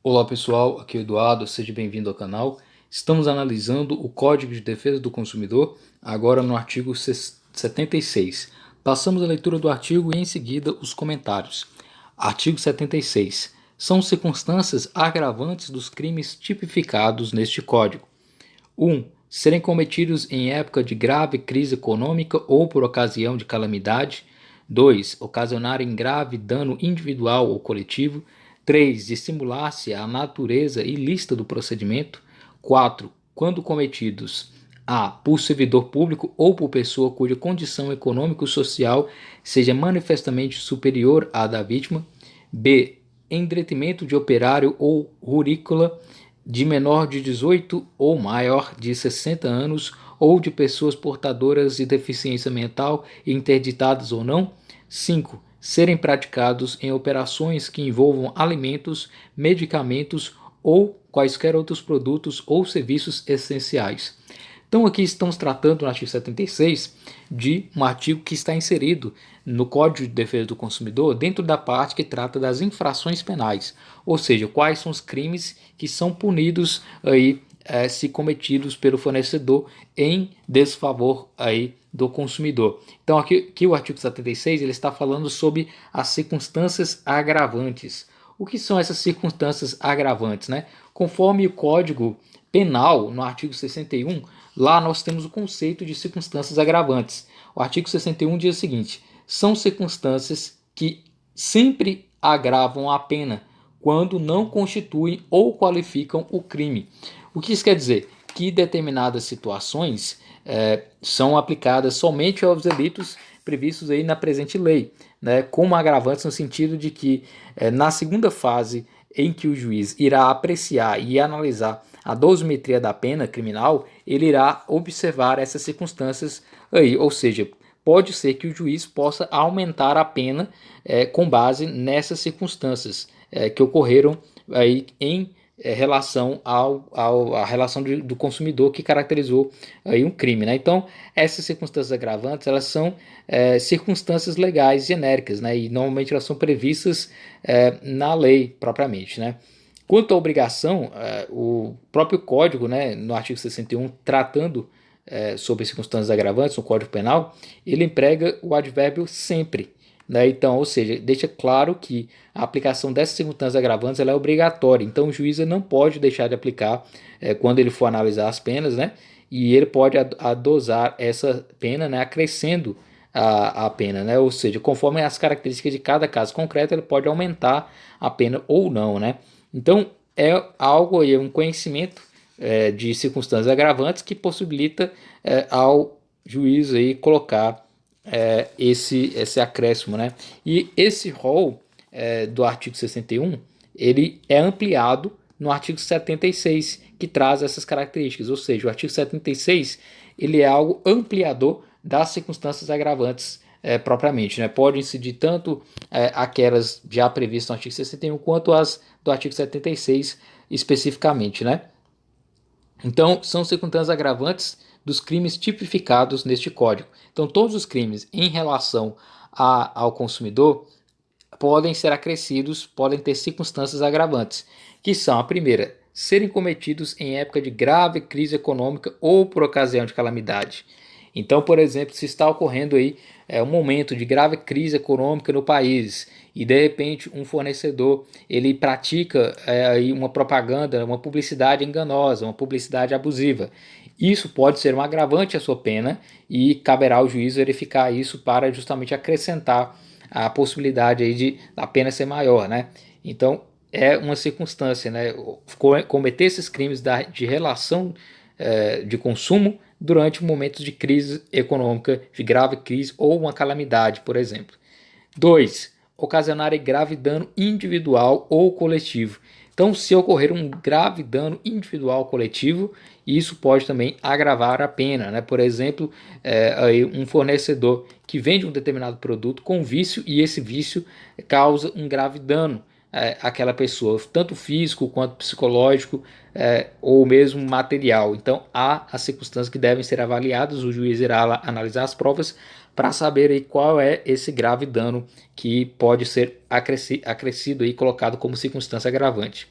Olá pessoal, aqui é o Eduardo, seja bem-vindo ao canal. Estamos analisando o Código de Defesa do Consumidor, agora no artigo 76. Passamos a leitura do artigo e em seguida os comentários. Artigo 76. São circunstâncias agravantes dos crimes tipificados neste Código. 1. Serem cometidos em época de grave crise econômica ou por ocasião de calamidade. 2. Ocasionarem grave dano individual ou coletivo. 3. Dissimular-se a natureza ilícita do procedimento. 4. Quando cometidos a. por servidor público ou por pessoa cuja condição econômico-social seja manifestamente superior à da vítima. B. Em detrimento de operário ou rurícola de menor de 18 ou maior de 60 anos ou de pessoas portadoras de deficiência mental interditadas ou não. 5. Serem praticados em operações que envolvam alimentos, medicamentos ou quaisquer outros produtos ou serviços essenciais. Então aqui estamos tratando no artigo 76 de um artigo que está inserido no Código de Defesa do Consumidor dentro da parte que trata das infrações penais, ou seja, quais são os crimes que são punidos aí se cometidos pelo fornecedor em desfavor aí do consumidor. Então aqui o artigo 76 ele está falando sobre as circunstâncias agravantes. O que são essas circunstâncias agravantes, né? Conforme o Código Penal, no artigo 61, lá nós temos o conceito de circunstâncias agravantes. O artigo 61 diz o seguinte: são circunstâncias que sempre agravam a pena quando não constituem ou qualificam o crime. O que isso quer dizer? Que determinadas situações são aplicadas somente aos delitos previstos aí na presente lei, né, como agravantes no sentido de que na segunda fase em que o juiz irá apreciar e analisar a dosimetria da pena criminal, ele irá observar essas circunstâncias aí, ou seja, pode ser que o juiz possa aumentar a pena com base nessas circunstâncias que ocorreram aí em relação à relação do consumidor que caracterizou aí um crime, né? Então, essas circunstâncias agravantes, elas são circunstâncias legais genéricas, né? E normalmente elas são previstas na lei propriamente, né? Quanto à obrigação, o próprio Código, né, no artigo 61, tratando sobre circunstâncias agravantes no Código Penal, ele emprega o advérbio sempre. Né? Então, ou seja, deixa claro que a aplicação dessas circunstâncias agravantes ela é obrigatória. Então, o juiz não pode deixar de aplicar quando ele for analisar as penas, né? E ele pode adosar essa pena, né, acrescendo a pena, né? Ou seja, conforme as características de cada caso concreto, ele pode aumentar a pena ou não, né? Então, é algo aí, um conhecimento de circunstâncias agravantes que possibilita ao juiz aí colocar esse acréscimo, né? E esse rol do artigo 61, ele é ampliado no artigo 76, que traz essas características, ou seja, o artigo 76 ele é algo ampliador das circunstâncias agravantes propriamente, né? Pode incidir tanto aquelas já previstas no artigo 61 quanto as do artigo 76 especificamente, né? Então, são circunstâncias agravantes dos crimes tipificados neste Código. Então, todos os crimes em relação ao consumidor podem ser acrescidos, podem ter circunstâncias agravantes, que são a primeira, serem cometidos em época de grave crise econômica ou por ocasião de calamidade. Então, por exemplo, se está ocorrendo aí um momento de grave crise econômica no país e de repente um fornecedor ele pratica aí uma propaganda, uma publicidade enganosa, uma publicidade abusiva. Isso pode ser um agravante à sua pena e caberá ao juiz verificar isso para justamente acrescentar a possibilidade aí de a pena ser maior, né? Então é uma circunstância, né? Cometer esses crimes de relação de consumo durante momentos de crise econômica, de grave crise ou uma calamidade, por exemplo. 2. Ocasionar grave dano individual ou coletivo. Então, se ocorrer um grave dano individual ou coletivo, isso pode também agravar a pena, né? Por exemplo, aí um fornecedor que vende um determinado produto com vício e esse vício causa um grave dano àquela pessoa, tanto físico quanto psicológico ou mesmo material. Então, há as circunstâncias que devem ser avaliadas, o juiz irá analisar as provas para saber aí qual é esse grave dano que pode ser acrescido e colocado como circunstância agravante.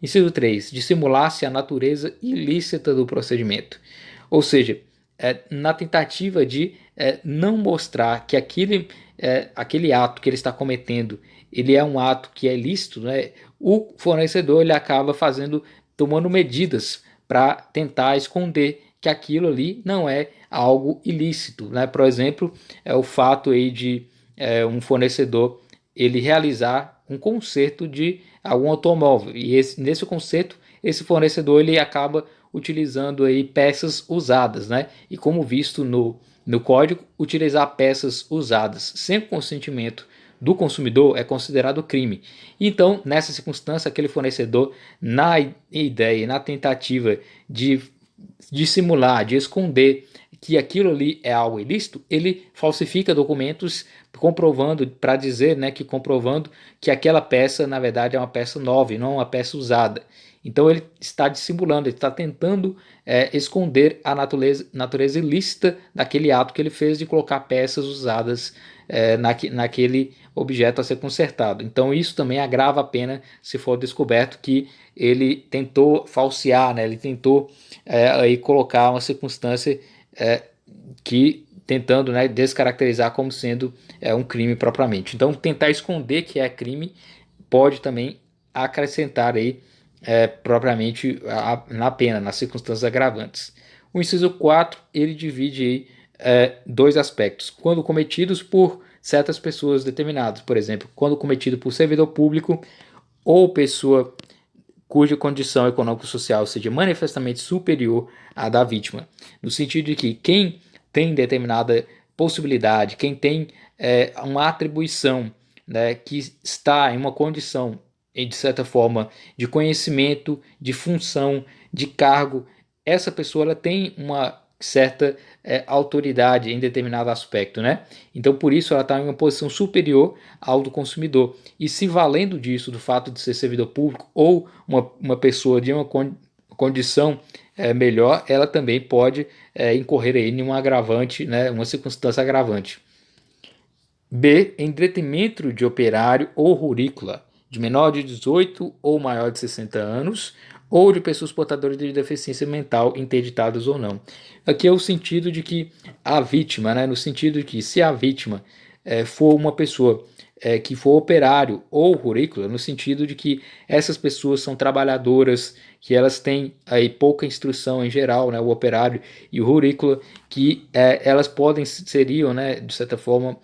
Inciso 3, dissimular-se a natureza ilícita do procedimento. Ou seja, na tentativa de não mostrar que aquele ato que ele está cometendo, ele é um ato que é ilícito, né? O fornecedor ele acaba tomando medidas para tentar esconder que aquilo ali não é algo ilícito, né? Por exemplo, o fato aí de um fornecedor ele realizar um conserto de algum automóvel e nesse conserto esse fornecedor ele acaba utilizando aí peças usadas, né? E como visto no código, utilizar peças usadas sem consentimento do consumidor é considerado crime. Então, nessa circunstância, aquele fornecedor, na ideia, na tentativa de dissimular, de esconder que aquilo ali é algo ilícito, ele falsifica documentos comprovando, para dizer, né, que comprovando que aquela peça, na verdade, é uma peça nova e não uma peça usada. Então ele está dissimulando, ele está tentando esconder a natureza ilícita daquele ato que ele fez de colocar peças usadas naquele objeto a ser consertado. Então isso também agrava a pena se for descoberto que ele tentou falsear, né? Ele tentou aí colocar uma circunstância que tentando, né, descaracterizar como sendo um crime propriamente. Então tentar esconder que é crime pode também acrescentar aí propriamente na pena, nas circunstâncias agravantes. O inciso 4 ele divide aí, dois aspectos. Quando cometidos por certas pessoas determinadas, por exemplo, quando cometido por servidor público ou pessoa cuja condição econômico-social seja manifestamente superior à da vítima, no sentido de que quem tem determinada possibilidade, quem tem uma atribuição, né, que está em uma condição, de certa forma, de conhecimento, de função, de cargo, essa pessoa ela tem uma certa autoridade em determinado aspecto, né? Então, por isso, ela está em uma posição superior ao do consumidor. E se valendo disso, do fato de ser servidor público ou uma pessoa de uma condição melhor, ela também pode incorrer aí em um agravante, né, uma circunstância agravante. B. Em detrimento de operário ou rurícola de menor de 18 ou maior de 60 anos, ou de pessoas portadoras de deficiência mental, interditadas ou não. Aqui é o sentido de que a vítima, né, no sentido de que se a vítima for uma pessoa que for operário ou rurícola, no sentido de que essas pessoas são trabalhadoras, que elas têm aí pouca instrução em geral, né, o operário e o rurícola, que elas seriam, né, de certa forma,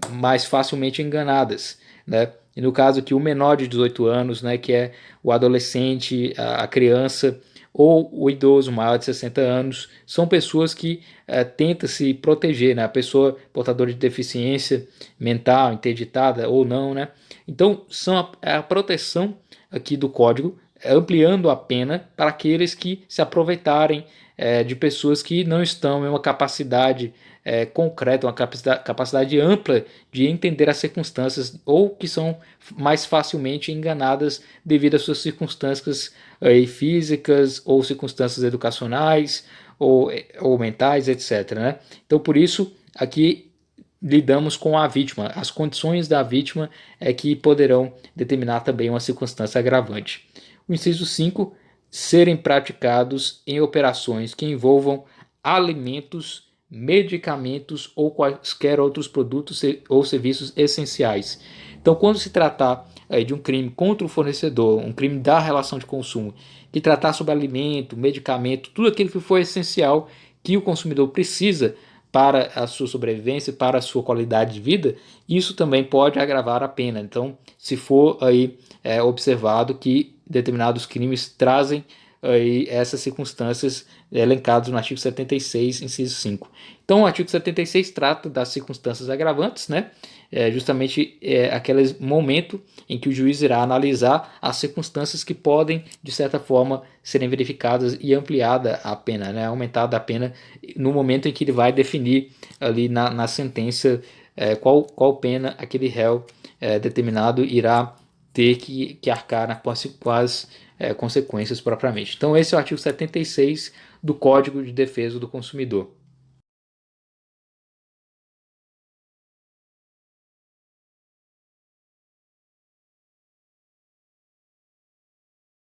mais facilmente enganadas, né? E no caso aqui o menor de 18 anos, né, que é o adolescente, a criança ou o idoso maior de 60 anos, são pessoas que tentam se proteger, né? A pessoa portadora de deficiência mental, interditada ou não, né? Então, são a proteção aqui do código, ampliando a pena para aqueles que se aproveitarem de pessoas que não estão em uma capacidade concreta, uma capacidade ampla de entender as circunstâncias ou que são mais facilmente enganadas devido às suas circunstâncias físicas ou circunstâncias educacionais ou mentais, etc. Né? Então, por isso, aqui lidamos com a vítima. As condições da vítima é que poderão determinar também uma circunstância agravante. O inciso 5, serem praticados em operações que envolvam alimentos, medicamentos ou quaisquer outros produtos ou serviços essenciais. Então, quando se tratar de um crime contra o fornecedor, um crime da relação de consumo, que tratar sobre alimento, medicamento, tudo aquilo que for essencial que o consumidor precisa para a sua sobrevivência, para a sua qualidade de vida, isso também pode agravar a pena. Então, se for aí observado que determinados crimes trazem aí essas circunstâncias elencadas no artigo 76, inciso 5. Então, o artigo 76 trata das circunstâncias agravantes, né? Justamente aquele momento em que o juiz irá analisar as circunstâncias que podem, de certa forma, serem verificadas e ampliada a pena, né? Aumentada a pena no momento em que ele vai definir ali na sentença qual pena aquele réu determinado irá ter que arcar com as consequências propriamente. Então esse é o artigo 76 do Código de Defesa do Consumidor.